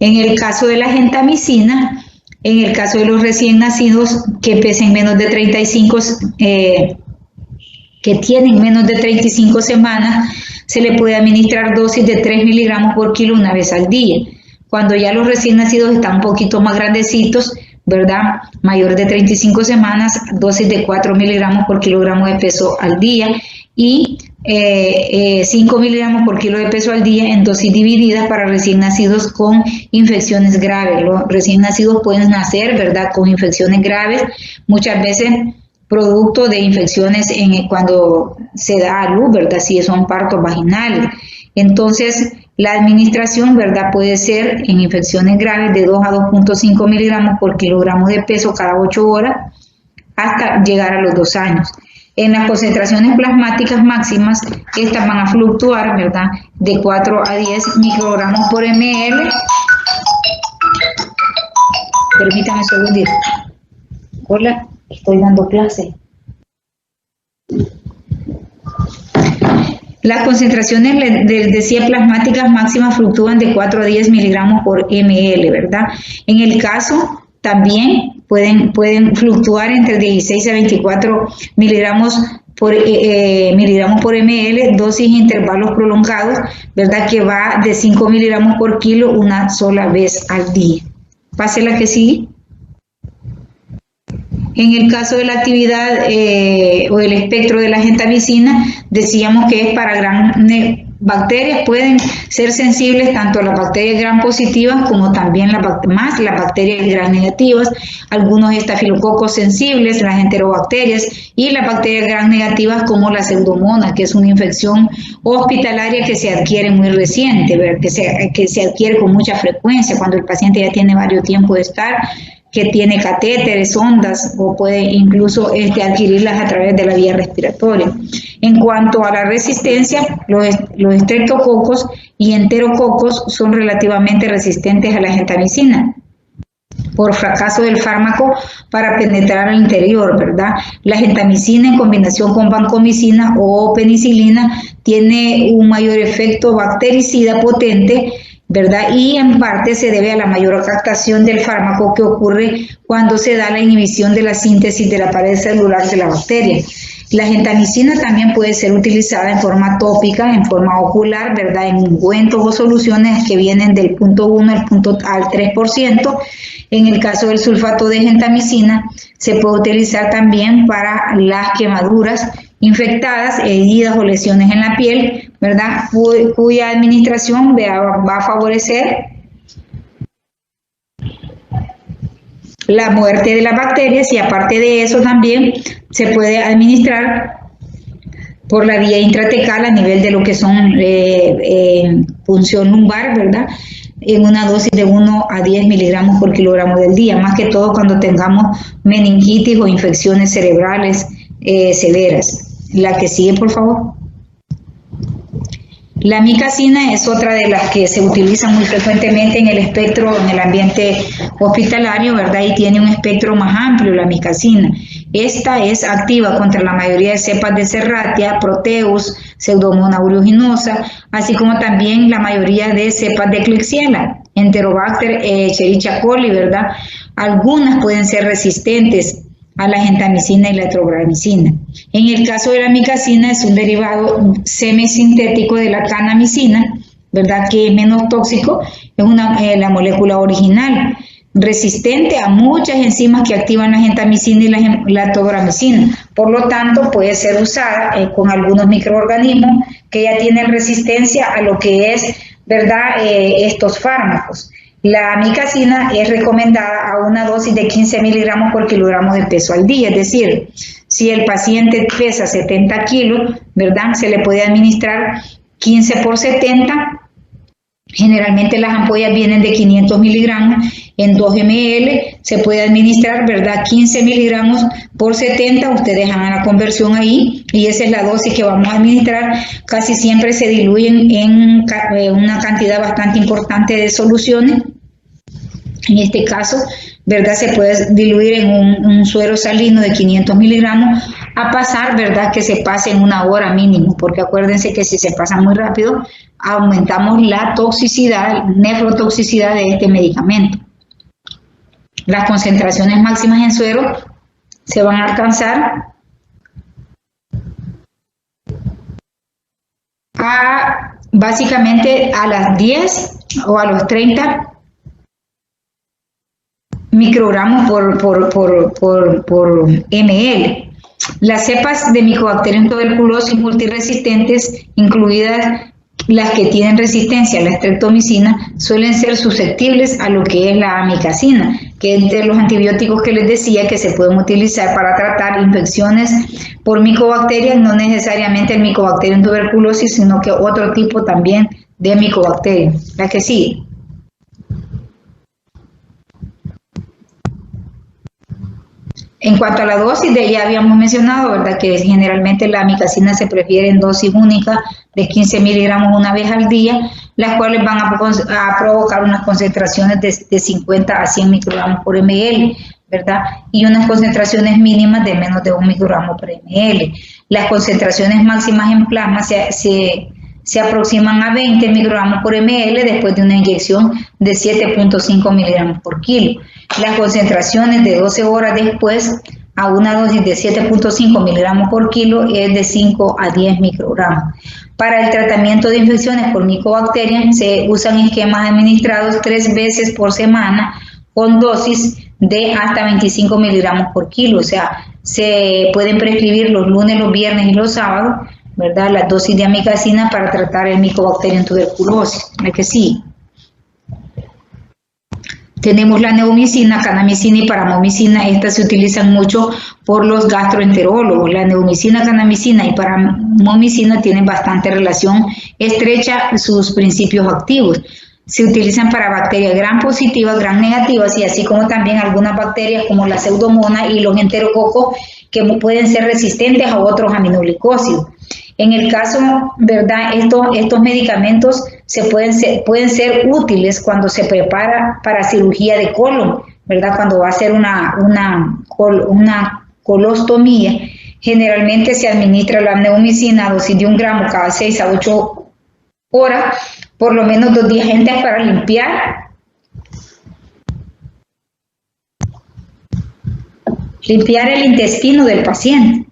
S1: En el caso de la gentamicina, en el caso de los recién nacidos que pesen menos de 35, que tienen menos de 35 semanas, se le puede administrar dosis de 3 miligramos por kilo una vez al día. Cuando ya los recién nacidos están un poquito más grandecitos, ¿verdad?, mayor de 35 semanas, dosis de 4 miligramos por kilogramo de peso al día y 5 miligramos por kilo de peso al día en dosis divididas para recién nacidos con infecciones graves. Los recién nacidos pueden nacer, ¿verdad?, con infecciones graves, muchas veces producto de infecciones cuando se da a luz, ¿verdad?, si son partos vaginales. Entonces, la administración, ¿verdad?, puede ser en infecciones graves de 2 a 2.5 miligramos por kilogramo de peso cada 8 horas hasta llegar a los 2 años. En las concentraciones plasmáticas máximas, estas van a fluctuar, ¿verdad?, de 4 a 10 microgramos por ml. Permítame un segundito. Hola, estoy dando clase. Las concentraciones, les decía, plasmáticas máximas fluctúan de 4 a 10 miligramos por ml, ¿verdad? En el caso, también pueden fluctuar entre 16 a 24 miligramos por ml, dosis intervalos prolongados, ¿verdad?, que va de 5 miligramos por kilo una sola vez al día. Pase la que sigue. En el caso de la actividad o el espectro de la gentamicina, decíamos que es para bacterias, pueden ser sensibles tanto a las bacterias gram positivas como también las bacterias gram negativas, algunos estafilococos sensibles, las enterobacterias y las bacterias gram negativas como la pseudomonas, que es una infección hospitalaria que se adquiere muy reciente, que se adquiere con mucha frecuencia cuando el paciente ya tiene varios tiempos de estar, que tiene catéteres, ondas o puede incluso adquirirlas a través de la vía respiratoria. En cuanto a la resistencia, los estreptococos y enterococos son relativamente resistentes a la gentamicina por fracaso del fármaco para penetrar al interior, ¿verdad? La gentamicina en combinación con vancomicina o penicilina tiene un mayor efecto bactericida potente, ¿verdad? Y en parte se debe a la mayor captación del fármaco que ocurre cuando se da la inhibición de la síntesis de la pared celular de la bacteria. La gentamicina también puede ser utilizada en forma tópica, en forma ocular, ¿verdad?, en ungüentos o soluciones que vienen del 0.1 al 3%. En el caso del sulfato de gentamicina, se puede utilizar también para las quemaduras infectadas, heridas o lesiones en la piel, ¿verdad? Cuya administración va a favorecer la muerte de las bacterias, y aparte de eso también se puede administrar por la vía intratecal a nivel de lo que son punción lumbar, ¿verdad? En una dosis de 1 a 10 miligramos por kilogramo del día, más que todo cuando tengamos meningitis o infecciones cerebrales severas. La que sigue, por favor. La amicacina es otra de las que se utiliza muy frecuentemente en el espectro, en el ambiente hospitalario, ¿verdad? Y tiene un espectro más amplio, la amicacina. Esta es activa contra la mayoría de cepas de Serratia, Proteus, Pseudomonas aeruginosa, así como también la mayoría de cepas de Klebsiella, Enterobacter, Escherichia coli, ¿verdad? Algunas pueden ser resistentes a la gentamicina y la etrogramicina. En el caso de la amicacina es un derivado semisintético de la canamicina, ¿verdad? Que es menos tóxico, es la molécula original, resistente a muchas enzimas que activan la gentamicina y la etrogramicina. Por lo tanto, puede ser usada con algunos microorganismos que ya tienen resistencia a lo que es, ¿verdad? Estos fármacos. La amicacina es recomendada a una dosis de 15 miligramos por kilogramo de peso al día, es decir, si el paciente pesa 70 kilos, ¿verdad? Se le puede administrar 15 por 70. Generalmente las ampollas vienen de 500 miligramos en 2 ml, se puede administrar, ¿verdad? 15 miligramos por 70, ustedes hagan la conversión ahí y esa es la dosis que vamos a administrar. Casi siempre se diluyen en una cantidad bastante importante de soluciones. En este caso, ¿verdad? Se puede diluir en un suero salino de 500 miligramos a pasar, ¿verdad? Que se pase en 1 hora mínimo, porque acuérdense que si se pasa muy rápido, aumentamos la toxicidad, nefrotoxicidad de este medicamento. Las concentraciones máximas en suero se van a alcanzar básicamente a las 10 o a los 30 microgramos por ml. Las cepas de Mycobacterium tuberculosis multiresistentes, incluidas las que tienen resistencia a la streptomicina, suelen ser susceptibles a lo que es la amicacina, que es de los antibióticos que les decía que se pueden utilizar para tratar infecciones por micobacterias, no necesariamente el Mycobacterium tuberculosis, sino que otro tipo también de Mycobacterium. La que sigue. En cuanto a la dosis, ya habíamos mencionado, ¿verdad?, que generalmente la amicacina se prefiere en dosis única de 15 miligramos una vez al día, las cuales van a provocar unas concentraciones de 50 a 100 microgramos por ml, ¿verdad? Y unas concentraciones mínimas de menos de 1 microgramo por ml. Las concentraciones máximas en plasma se aproximan a 20 microgramos por ml después de una inyección de 7.5 miligramos por kilo. Las concentraciones de 12 horas después a una dosis de 7.5 miligramos por kilo es de 5 a 10 microgramos. Para el tratamiento de infecciones por micobacterias se usan esquemas administrados 3 veces por semana con dosis de hasta 25 miligramos por kilo. O sea, se pueden prescribir los lunes, los viernes y los sábados, ¿verdad?, las dosis de amicacina para tratar el Mycobacterium tuberculosis. La que sí. Tenemos la neumicina, canamicina y paramomicina. Estas se utilizan mucho por los gastroenterólogos. La neumicina, canamicina y paramomicina tienen bastante relación estrecha sus principios activos. Se utilizan para bacterias gram positivas, gram negativas y así como también algunas bacterias como la pseudomonas y los enterococos que pueden ser resistentes a otros aminoglicósidos. En el caso, ¿verdad?, estos medicamentos pueden ser útiles cuando se prepara para cirugía de colon, ¿verdad?, cuando va a hacer una colostomía. Generalmente se administra la neumicina a dosis de 1 gramo cada 6 a 8 horas, por lo menos 2 días antes para limpiar el intestino del paciente,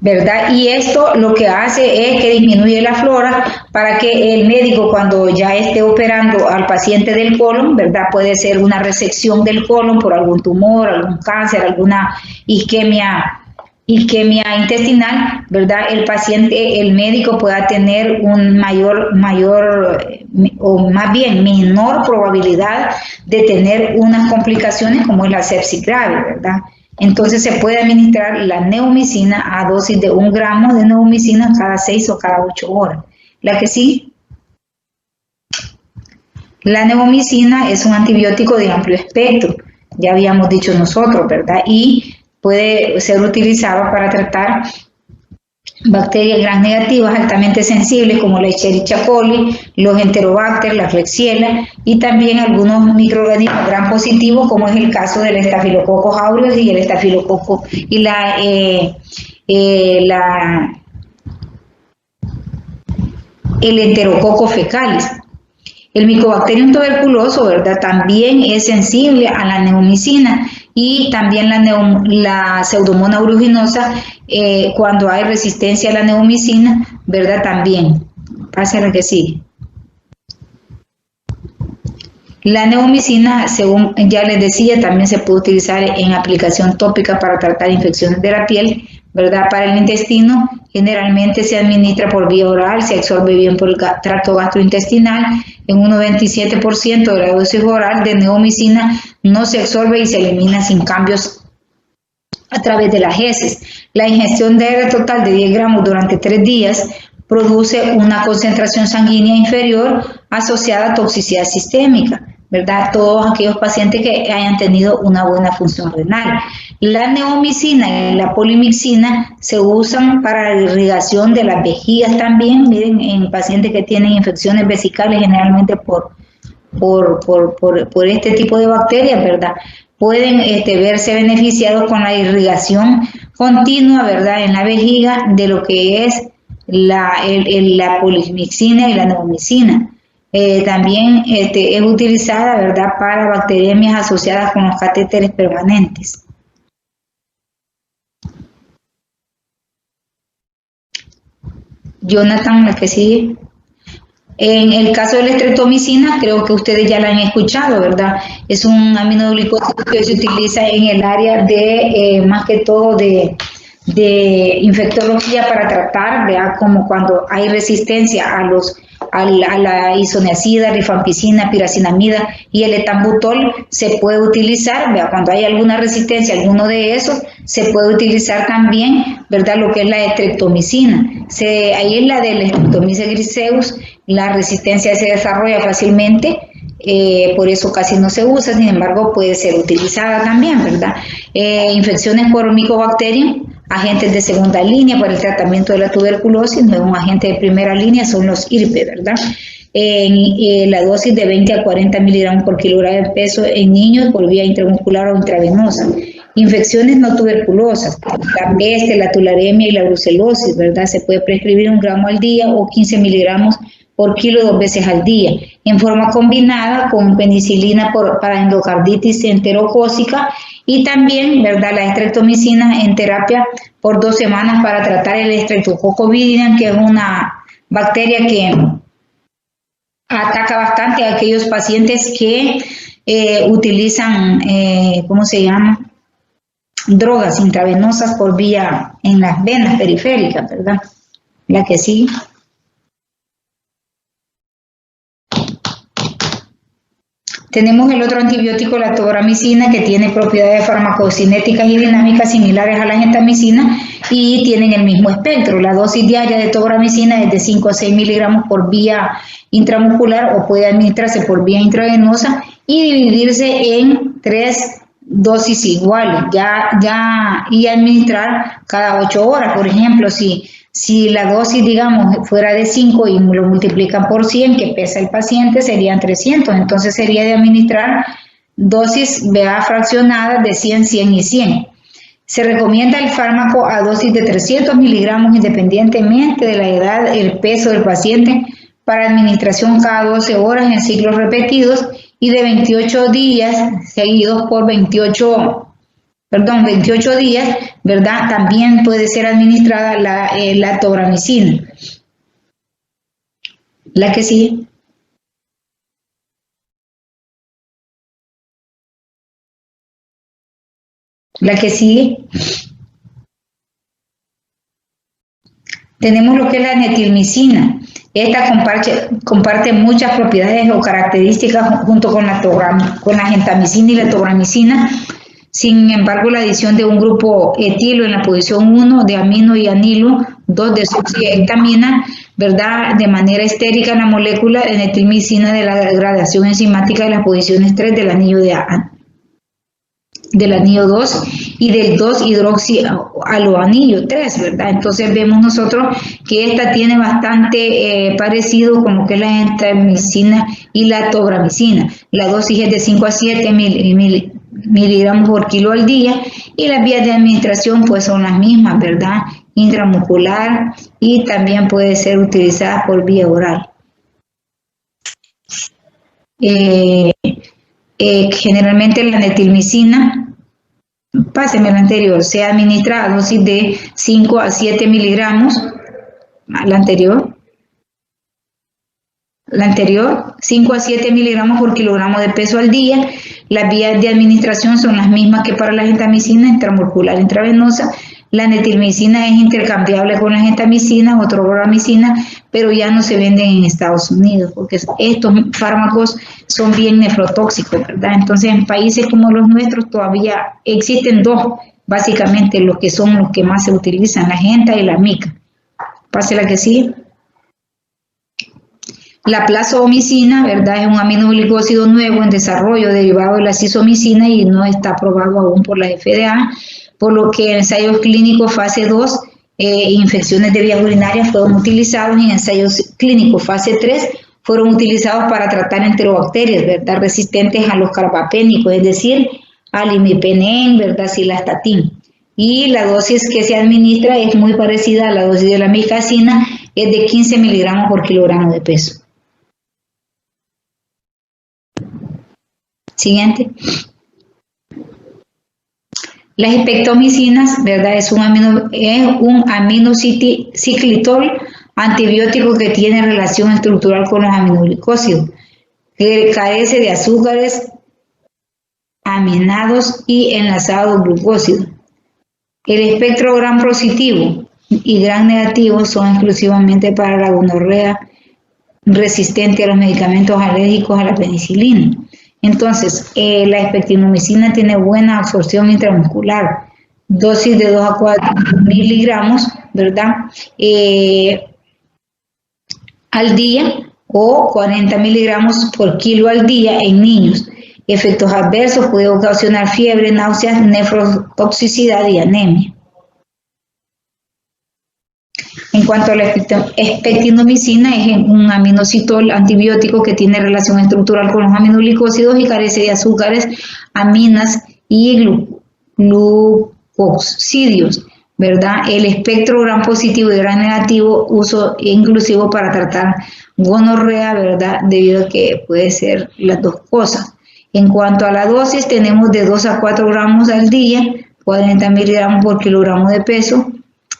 S1: ¿verdad? Y esto lo que hace es que disminuye la flora para que el médico, cuando ya esté operando al paciente del colon, ¿verdad?, puede ser una resección del colon por algún tumor, algún cáncer, alguna isquemia isquemia intestinal, ¿verdad? El paciente, el médico pueda tener un mayor o más bien menor probabilidad de tener unas complicaciones como es la sepsis grave, ¿verdad? Entonces se puede administrar la neomicina a dosis de 1 gramo de neomicina cada 6 o cada 8 horas. La que sí. La neomicina es un antibiótico de amplio espectro, ya habíamos dicho nosotros, ¿verdad? Y puede ser utilizado para tratar bacterias gram negativas altamente sensibles como la Escherichia coli, los Enterobacter, la Klebsiella y también algunos microorganismos gram positivos como es el caso del Staphylococcus aureus y el estafilococo y el Enterococo fecalis. El Mycobacterium tuberculoso, ¿verdad? También es sensible a la neomicina y también la Pseudomonas aeruginosa, cuando hay resistencia a la neomicina, ¿verdad? También. Pasa la que sigue. La neomicina, según ya les decía, también se puede utilizar en aplicación tópica para tratar infecciones de la piel, ¿verdad? Para el intestino, generalmente se administra por vía oral, se absorbe bien por el tracto gastrointestinal. En un 97% de la dosis oral de neomicina no se absorbe y se elimina sin cambios a través de las heces. La ingestión diaria total de 10 gramos durante 3 días produce una concentración sanguínea inferior asociada a toxicidad sistémica, ¿verdad? Todos aquellos pacientes que hayan tenido una buena función renal. La neomicina y la polimixina se usan para la irrigación de las vejigas también, miren, en pacientes que tienen infecciones vesicales generalmente por este tipo de bacterias, ¿verdad? Pueden verse beneficiados con la irrigación continua, ¿verdad? En la vejiga de lo que es la polimixina y la neomicina. También es utilizada, ¿verdad?, para bacteriemias asociadas con los catéteres permanentes. Jonathan, la que sigue. En el caso de la streptomicina, creo que ustedes ya la han escuchado, ¿verdad? Es un aminoglicósido que se utiliza en el área de, más que todo, de infectología para tratar, ¿verdad? Como cuando hay resistencia a la isoniazida, rifampicina, piracinamida y el etambutol, se puede utilizar, ¿verdad? Cuando hay alguna resistencia a alguno de esos, se puede utilizar también, ¿verdad?, lo que es la streptomicina. Ahí es la del Streptomyces griseus, la resistencia se desarrolla fácilmente, por eso casi no se usa, sin embargo puede ser utilizada también, ¿verdad? Infecciones por Mycobacterium, agentes de segunda línea para el tratamiento de la tuberculosis, no es un agente de primera línea, son los IRPE, ¿verdad? La dosis de 20 a 40 miligramos por kilogramo de peso en niños por vía intramuscular o intravenosa. Infecciones no tuberculosas, la peste, la tularemia y la brucelosis, ¿verdad? Se puede prescribir 1 gramo al día o 15 miligramos por kilo 2 veces al día, en forma combinada con penicilina para endocarditis enterocócica y también, ¿verdad?, la streptomicina en terapia por 2 semanas para tratar el Streptococcus viridans, que es una bacteria que ataca bastante a aquellos pacientes que utilizan, ¿cómo se llama?, drogas intravenosas por vía en las venas periféricas, ¿verdad? La que sí. Tenemos el otro antibiótico, la tobramicina, que tiene propiedades farmacocinéticas y dinámicas similares a la gentamicina y tienen el mismo espectro. La dosis diaria de tobramicina es de 5 a 6 miligramos por vía intramuscular o puede administrarse por vía intravenosa y dividirse en 3 dosis iguales y administrar cada 8 horas. Por ejemplo, si la dosis, digamos, fuera de 5 y lo multiplican por 100 que pesa el paciente, serían 300. Entonces sería de administrar dosis fraccionadas de 100, 100 y 100. Se recomienda el fármaco a dosis de 300 miligramos independientemente de la edad, el peso del paciente, para administración cada 12 horas en ciclos repetidos y de 28 días seguidos por 28 días, ¿verdad? También puede ser administrada la tobramicina. La que sigue. La que sigue. tenemos lo que es la netilmicina. Esta comparte muchas propiedades o características junto con la gentamicina y la tobramicina. Sin embargo, la adición de un grupo etilo en la posición 1 de amino y anilo 2 de desoxiestamina, ¿verdad? De manera estérica en la molécula de netilmicina de la degradación enzimática de las posiciones 3 del anillo del anillo 2 y del 2-hidroxialoanillo 3, ¿verdad? Entonces vemos nosotros que esta tiene bastante parecido con lo que es la gentamicina y la tobramicina. La dosis es de 5 a 7 miligramos por kilo al día y las vías de administración pues son las mismas, ¿verdad? Intramuscular y también puede ser utilizada por vía oral. Generalmente la netilmicina, páseme el anterior, se administra a dosis de 5 a 7 miligramos, la anterior, 5 a 7 miligramos por kilogramo de peso al día. Las vías de administración son las mismas que para la gentamicina, intramuscular, intravenosa. La netilmicina es intercambiable con la gentamicina o tobramicina, pero ya no se venden en Estados Unidos, porque estos fármacos son bien nefrotóxicos, ¿verdad? Entonces, en países como los nuestros todavía existen dos, básicamente, los que son los que más se utilizan, la genta y la mica. Pase la que sigue. La plazomicina, ¿verdad? Es un aminoglicósido nuevo en desarrollo derivado de la cisomicina y no está aprobado aún por la FDA, por lo que en ensayos clínicos fase 2, infecciones de vías urinarias fueron utilizados y en ensayos clínicos fase 3 fueron utilizados para tratar enterobacterias, ¿verdad? Resistentes a los carbapénicos, es decir, al imipenem, ¿verdad? Cilastatin. Y la dosis que se administra es muy parecida a la dosis de la micacina, es de 15 miligramos por kilogramo de peso. Siguiente. Las espectomicinas, ¿verdad? Es un aminociclitol antibiótico que tiene relación estructural con los aminoglicósidos, que carece de azúcares aminados y enlazados glucósidos. El espectro gram positivo y gram negativo son exclusivamente para la gonorrea resistente a los medicamentos alérgicos a la penicilina. Entonces, la espectinomicina tiene buena absorción intramuscular, dosis de 2 a 4 miligramos, ¿verdad? Al día o 40 miligramos por kilo al día en niños. Efectos adversos: puede ocasionar fiebre, náuseas, nefrotoxicidad y anemia. En cuanto a la espectinomicina, es un aminocitol antibiótico que tiene relación estructural con los aminoglicósidos y carece de azúcares, aminas y glucósidos, ¿verdad? El espectro gram positivo y gram negativo, uso inclusivo para tratar gonorrea, ¿verdad? Debido a que puede ser las dos cosas. En cuanto a la dosis, tenemos de 2 a 4 gramos al día, 40 miligramos por kilogramo de peso,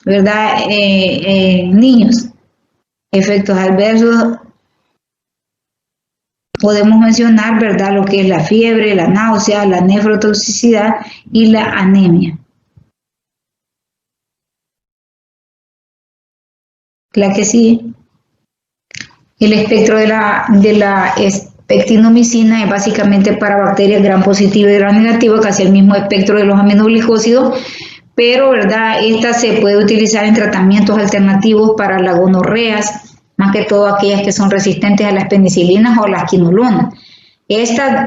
S1: ¿verdad? Niños. Efectos adversos, podemos mencionar, ¿verdad? Lo que es la fiebre, la náusea, la nefrotoxicidad y la anemia. La que sigue. El espectro de la espectinomicina es básicamente para bacterias gram positiva y gram negativa, casi el mismo espectro de los aminoglicósidos, pero, ¿verdad? Esta se puede utilizar en tratamientos alternativos para las gonorreas, más que todo aquellas que son resistentes a las penicilinas o las quinolonas. Esta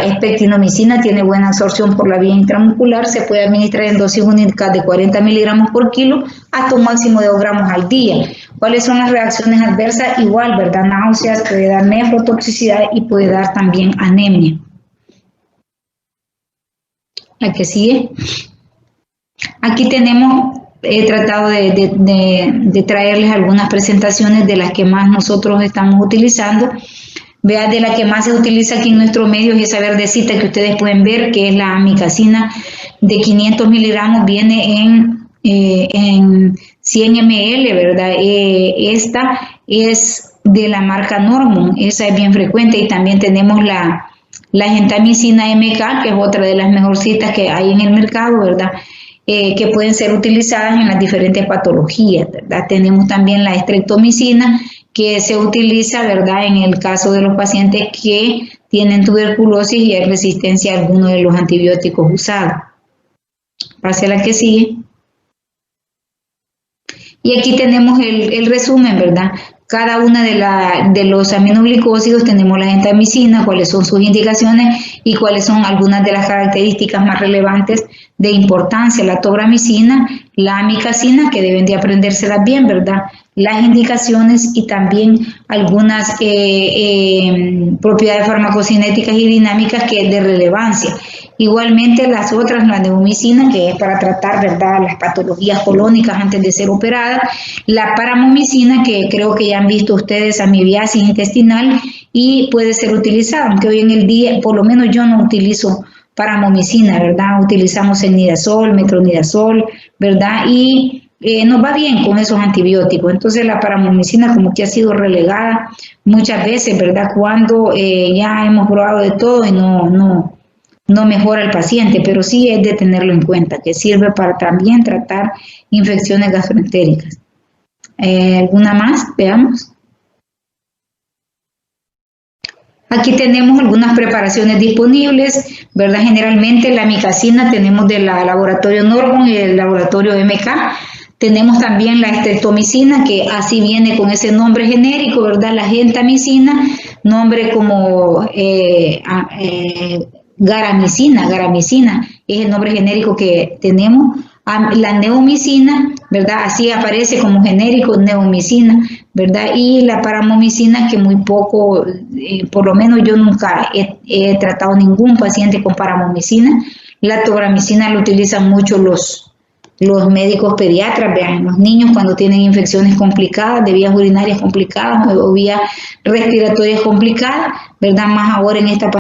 S1: espectinomicina tiene buena absorción por la vía intramuscular, se puede administrar en dosis únicas de 40 miligramos por kilo hasta un máximo de 2 gramos al día. ¿Cuáles son las reacciones adversas? Igual, ¿verdad? Náuseas, puede dar nefrotoxicidad y puede dar también anemia. La que sigue. Aquí tenemos, he tratado de traerles algunas presentaciones de las que más nosotros estamos utilizando. Vea, de la que más se utiliza aquí en nuestro medio es esa verdecita que ustedes pueden ver, que es la amicacina de 500 miligramos, viene en 100 ml, ¿verdad? Esta es de la marca Normon, esa es bien frecuente, y también tenemos la gentamicina MK, que es otra de las mejorcitas que hay en el mercado, ¿verdad? que pueden ser utilizadas en las diferentes patologías, ¿verdad? Tenemos también la estreptomicina, que se utiliza, ¿verdad?, en el caso de los pacientes que tienen tuberculosis y hay resistencia a alguno de los antibióticos usados. Pase a la que sigue. Y aquí tenemos el resumen, ¿verdad? Cada una de los aminoglicósidos tenemos la gentamicina, cuáles son sus indicaciones y cuáles son algunas de las características más relevantes de importancia. La tobramicina, la amicacina, que deben de aprendérselas bien, ¿verdad? Las indicaciones y también algunas propiedades farmacocinéticas y dinámicas que es de relevancia. Igualmente las otras, la neomicina, que es para tratar, ¿verdad?, las patologías colónicas antes de ser operada, la paramomicina, que creo que ya han visto ustedes, amibiasis intestinal, y puede ser utilizada, aunque hoy en el día, por lo menos yo no utilizo paramomicina, ¿verdad? Utilizamos el nidazol, metronidazol, ¿verdad? Y nos va bien con esos antibióticos. Entonces la paramomicina como que ha sido relegada muchas veces, ¿verdad? Cuando ya hemos probado de todo y no mejora el paciente, pero sí es de tenerlo en cuenta, que sirve para también tratar infecciones gastroentéricas. ¿Alguna más? Veamos. Aquí tenemos algunas preparaciones disponibles, ¿verdad? Generalmente la amicacina tenemos del laboratorio Norgon y del laboratorio MK. Tenemos también la estreptomicina, que así viene con ese nombre genérico, ¿verdad? La gentamicina, nombre como garamicina, es el nombre genérico que tenemos. La neomicina, ¿verdad? Así aparece como genérico, neomicina, ¿verdad? Y la paramomicina, que muy poco, por lo menos yo nunca he tratado ningún paciente con paramomicina. La tobramicina la utilizan mucho los médicos pediatras, vean, los niños cuando tienen infecciones complicadas, de vías urinarias complicadas o vías respiratorias complicadas, ¿verdad? Más ahora en esta